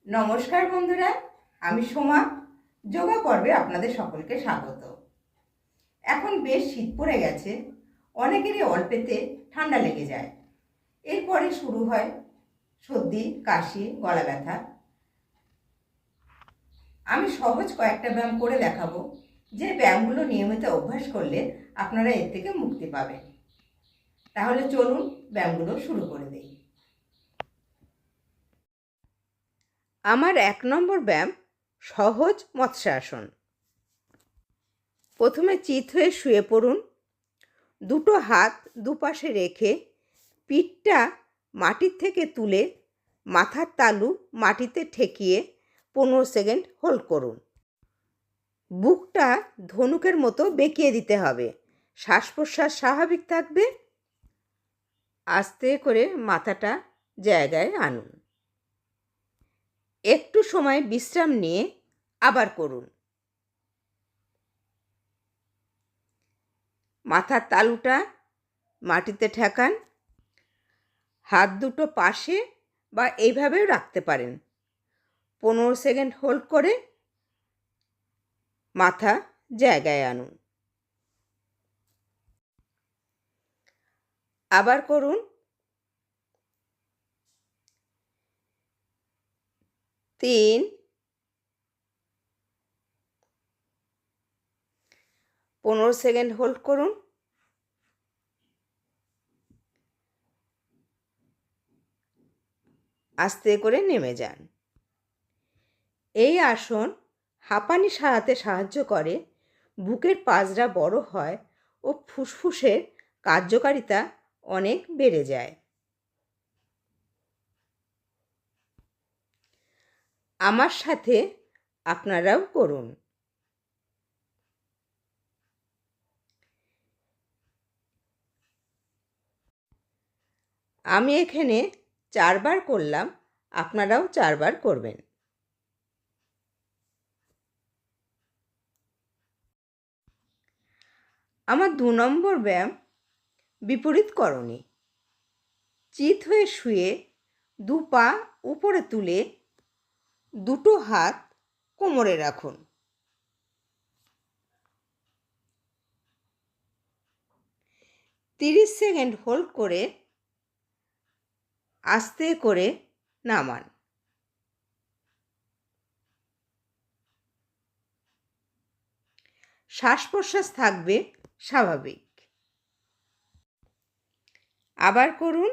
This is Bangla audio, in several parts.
নমস্কার বন্ধুরা, আমি সোমা। যোগা পর্বে আপনাদের সকলকে স্বাগত। এখন বেশ শীত পড়ে গেছে, অনেকেরই অল্পেতে ঠান্ডা লেগে যায়। এরপরে শুরু হয় সর্দি, কাশি, গলা ব্যথা। আমি সহজ কয়েকটা ব্যায়াম করে দেখাবো, যে ব্যায়ামগুলো নিয়মিত অভ্যাস করলে আপনারা এর থেকে মুক্তি পাবেন। তাহলে চলুন ব্যায়ামগুলো শুরু করে দিই। আমার 1 নম্বর ব্যায়াম সহজ মৎস্যাসন। প্রথমে চিত হয়ে শুয়ে পড়ুন। দুটো হাত দুপাশে রেখে পিঠটা মাটির থেকে তুলে মাথার তালু মাটিতে ঠেকিয়ে 15 সেকেন্ড হোল্ড করুন। বুকটা ধনুকের মতো বেঁকিয়ে দিতে হবে। শ্বাস প্রশ্বাস স্বাভাবিক থাকবে। আস্তে করে মাথাটা জায়গায় আনুন। একটু সময় বিশ্রাম নিয়ে আবার করুন। মাথার তালুটা মাটিতে ঠেকান। হাত দুটো পাশে বা এইভাবেও রাখতে পারেন। 15 সেকেন্ড হোল্ড করে মাথা জায়গায় আনুন। আবার করুন। 3, 15 সেকেন্ড হোল্ড করুন। আস্তে করে নেমে যান। এই আসন হাঁপানি সারাতে সাহায্য করে, বুকের পাঁজরা বড় হয় ও ফুসফুসের কার্যকারিতা অনেক বেড়ে যায়। আমার সাথে আপনারাও করুন। আমি এখানে 4 বার করলাম, আপনারাও 4 বার করবেন। আমার 2 নম্বর ব্যায়াম বিপরীত করণী। চিত হয়ে শুয়ে 2 পা উপরে তুলে দুটো হাত কোমরে রাখুন। 30 সেকেন্ড হোল্ড করে আস্তে করে নামান। শ্বাস প্রশ্বাস থাকবে স্বাভাবিক। আবার করুন।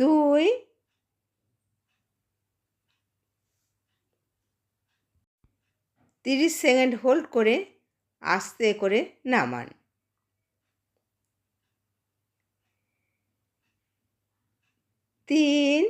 2, 30 সেকেন্ড হোল্ড করে আস্তে করে নামান। 3,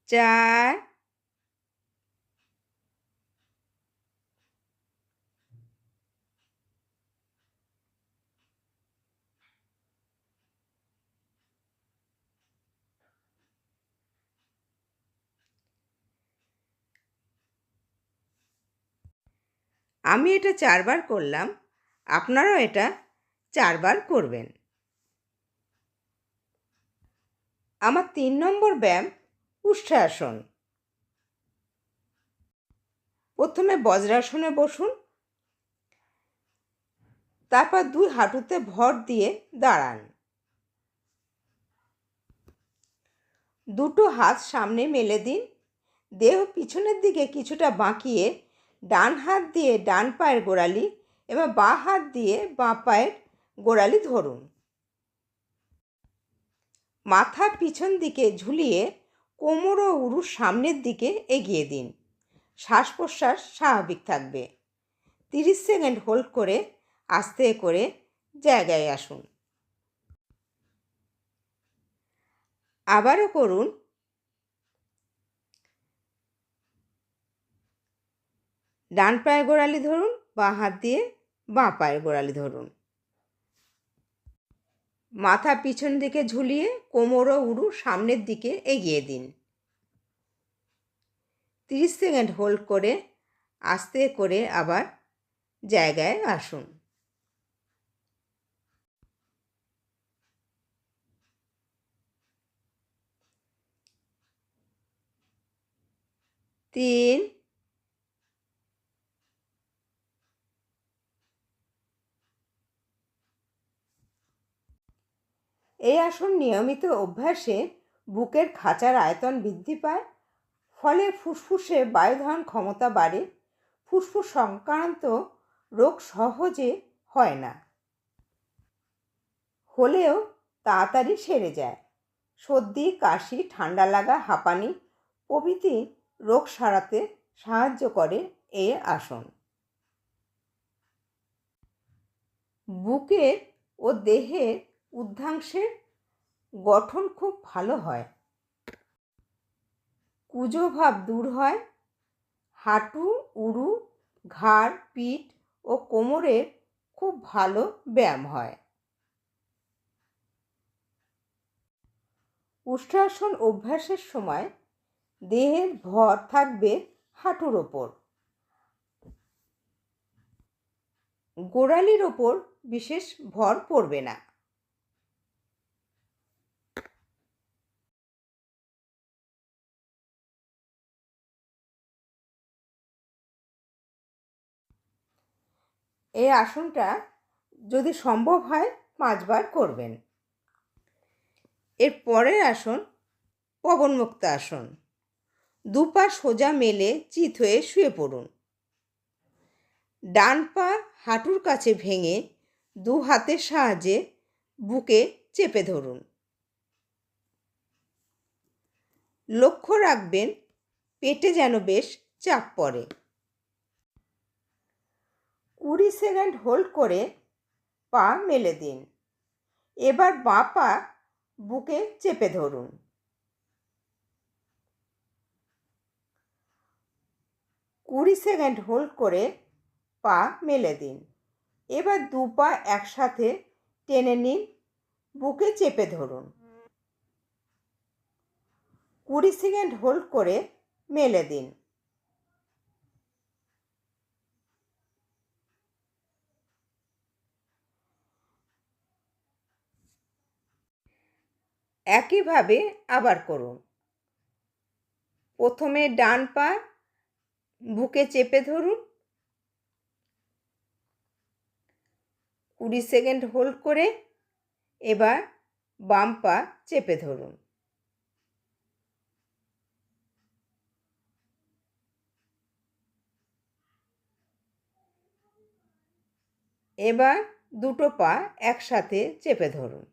4, আমি এটা 4 বার করলাম, আপনারাও এটা 4 বার করবেন। আমার 3 নম্বর ব্যায়াম উষ্ট্রাসন। প্রথমে বজ্রাসনে বসুন, তারপর 2 হাঁটুতে ভর দিয়ে দাঁড়ান। দুটো হাত সামনে মেলে দিন। দেহ পিছনের দিকে কিছুটা বাঁকিয়ে ডান হাত দিয়ে ডান পায়ের গোড়ালি এবং বাঁ হাত দিয়ে বাঁ পায়ের গোড়ালি ধরুন। মাথা পিছন দিকে ঝুলিয়ে কোমর ও উরু সামনের দিকে এগিয়ে দিন। শ্বাস প্রশ্বাস স্বাভাবিক থাকবে। 30 সেকেন্ড হোল্ড করে আস্তে করে জায়গায় আসুন। আবারও করুন। ডান পায়ের গোড়ালি ধরুন, বাঁ হাত দিয়ে বাঁ পায়ের গোড়ালি ধরুন। মাথা পিছন দিকে ঝুলিয়ে কোমর ও উরু সামনের দিকে এগিয়ে দিন। 30 সেকেন্ড হোল্ড করে আস্তে করে আবার জায়গায় আসুন। 3, এই আসন নিয়মিত অভ্যাসে বুকের খাঁচার আয়তন বৃদ্ধি পায়, ফলে ফুসফুসে বায়ু ধারণ ক্ষমতা বাড়ে। ফুসফুস সংক্রান্ত রোগ সহজে হয় না, হলেও তাড়াতাড়ি সেরে যায়। সর্দি, কাশি, ঠান্ডা লাগা, হাঁপানি প্রভৃতি রোগ সারাতে সাহায্য করে এই আসন। বুকের ও দেহের ঊর্ধ্বাংশের গঠন খুব ভালো হয়, কুঁজো ভাব দূর হয়, হাঁটু, উরু, ঘাড়, পিঠ ও কোমরের খুব ভালো ব্যায়াম হয়। উষ্ট্রাসন অভ্যাসের সময় দেহের ভর থাকবে হাঁটুর ওপর, গোড়ালির ওপর বিশেষ ভর পড়বে না। এই আসনটা যদি সম্ভব হয় 5 বার করবেন। এর পরের আসন পবনমুক্ত আসন। দুপা সোজা মেলে চিত হয়ে শুয়ে পড়ুন। ডান পা হাঁটুর কাছে ভেঙে দু হাতের সাহায্যে বুকে চেপে ধরুন। লক্ষ্য রাখবেন পেটে যেন বেশ চাপ পড়ে। 20 সেকেন্ড হোল্ড করে পা মেলে দিন। এবার বাঁ পা বুকে চেপে ধরুন। 20 সেকেন্ড হোল্ড করে পা মেলে দিন। এবার দু পা একসাথে টেনে নিন, বুকে চেপে ধরুন। 20 সেকেন্ড হোল্ড করে মেলে দিন। একইভাবে আবার করুন। প্রথমে ডান পা বুকে চেপে ধরুন, 20 সেকেন্ড হোল্ড করে এবার বাম পা চেপে ধরুন। এবার দুটো পা একসাথে চেপে ধরুন।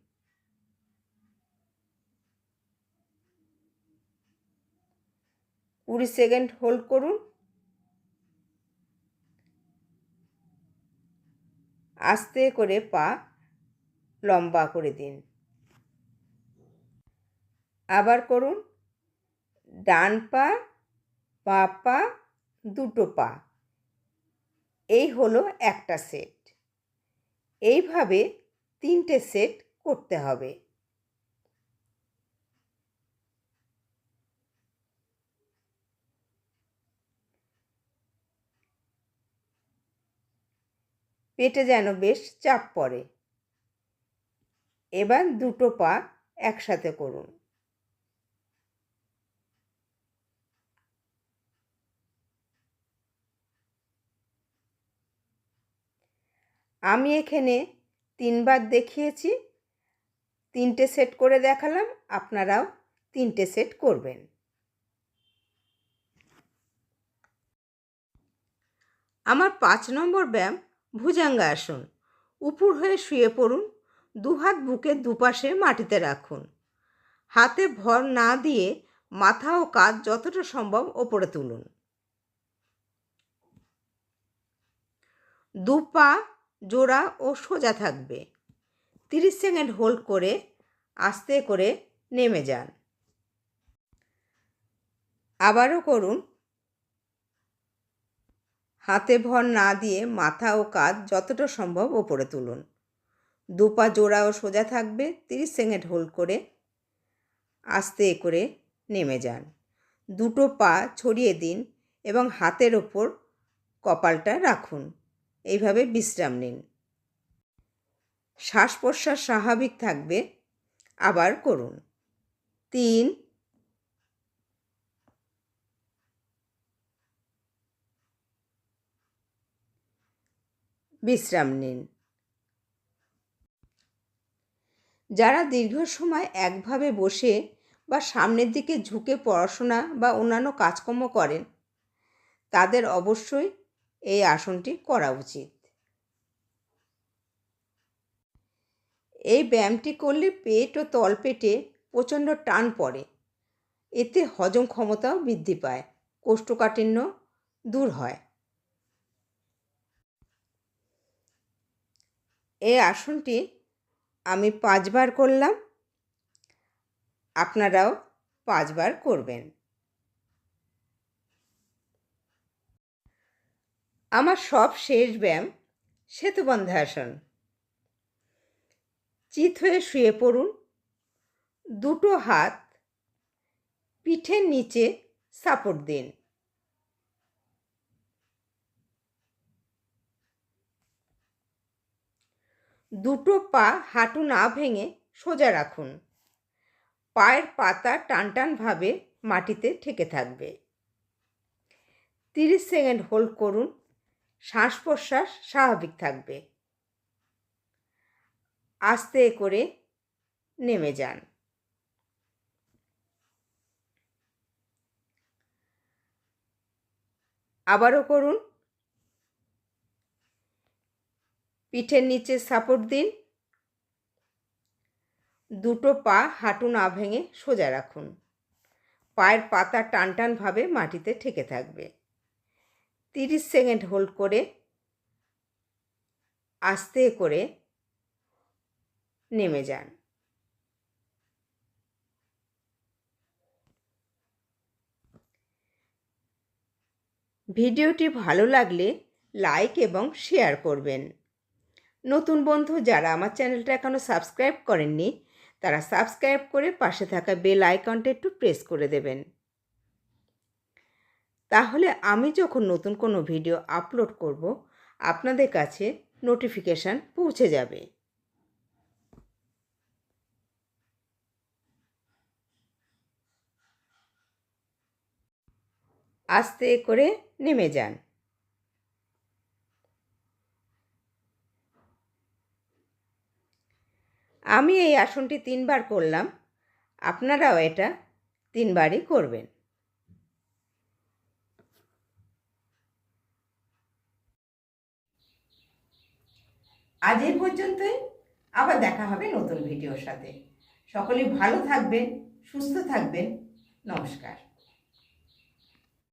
20 সেকেন্ড হোল্ড করুন। আস্তে করে পা লম্বা করে দিন। আবার করুন। ডান পা, বাঁ পা, দুটো পা, এই হলো একটা সেট। এইভাবে 3টে সেট করতে হবে। পেটে যেন বেশ চাপ পড়ে। এবার দুটো পা একসাথে করুন। আমি এখানে 3 বার দেখিয়েছি, 3টে সেট করে দেখালাম, আপনারাও 3টে সেট করবেন। আমার 5 নম্বর ব্যায়াম ভুজঙ্গাসন। উপুড় হয়ে শুয়ে পড়ুন, দুহাত বুকের দুপাশে মাটিতে রাখুন। হাতে ভর না দিয়ে মাথা ও কাঁধ যতটা সম্ভব ওপরে তুলুন। দু পা জোড়া ও সোজা থাকবে। 30 সেকেন্ড হোল্ড করে আস্তে করে নেমে যান। আবারও করুন। হাতে ভর না দিয়ে মাথা ও কাঁধ যতটা সম্ভব ওপরে তুলুন। দু পা জোড়া ও সোজা থাকবে। 30 সেকেন্ড হোল্ড করে আস্তে করে নেমে যান। দুটো পা ছড়িয়ে দিন এবং হাতের ওপর কপালটা রাখুন। এইভাবে বিশ্রাম নিন। শ্বাস প্রশ্বাস স্বাভাবিক থাকবে। আবার করুন। 3, বিশ্রাম নিন। যারা দীর্ঘ সময় একভাবে বসে বা সামনের দিকে ঝুঁকে পড়াশোনা বা অন্যান্য কাজকর্ম করেন, তাদের অবশ্যই এই আসনটি করা উচিত। এই ব্যায়ামটি করলে পেট ও তলপেটে প্রচণ্ড টান পড়ে। এতে হজম ক্ষমতাও বৃদ্ধি পায়, কোষ্ঠকাঠিন্য দূর হয়। এই আসনটি আমি 5 বার করলাম, আপনারাও 5 বার করবেন। আমার সব শেষ ব্যায়াম সেতুবন্ধাসন। চিত হয়ে শুয়ে পড়ুন। দুটো হাত পিঠের নিচে সাপোর্ট দিন। দুটো পা হাঁটু না ভেঙে সোজা রাখুন। পায়ের পাতা টানটানভাবে মাটিতে ঠেকে থাকবে। 30 সেকেন্ড হোল্ড করুন। শ্বাস প্রশ্বাস স্বাভাবিক থাকবে। আস্তে করে নেমে যান। আবারও করুন। পিঠের নিচে সাপোর্ট দিন। দুটো পা হাঁটু না ভেঙে সোজা রাখুন। পায়ের পাতা টানটানভাবে মাটিতে ঠেকে থাকবে। 30 সেকেন্ড হোল্ড করে আস্তে করে নেমে যান। ভিডিওটি ভালো লাগলে লাইক এবং শেয়ার করবেন। নতুন বন্ধু যারা আমার চ্যানেলটা এখনও সাবস্ক্রাইব করেননি, তারা সাবস্ক্রাইব করে পাশে থাকা বেল আইকনটা একটু প্রেস করে দেবেন। তাহলে আমি যখন নতুন কোনো ভিডিও আপলোড করব, আপনাদের কাছে নোটিফিকেশান পৌঁছে যাবে। আস্তে করে নেমে যান। আমি এই আসনটি 3 বার করলাম, আপনারাও এটা 3 বারই করবেন। আজ এই পর্যন্তই। আবার দেখা হবে নতুন ভিডিওর সাথে। সকলেই ভালো থাকবেন, সুস্থ থাকবেন। নমস্কার।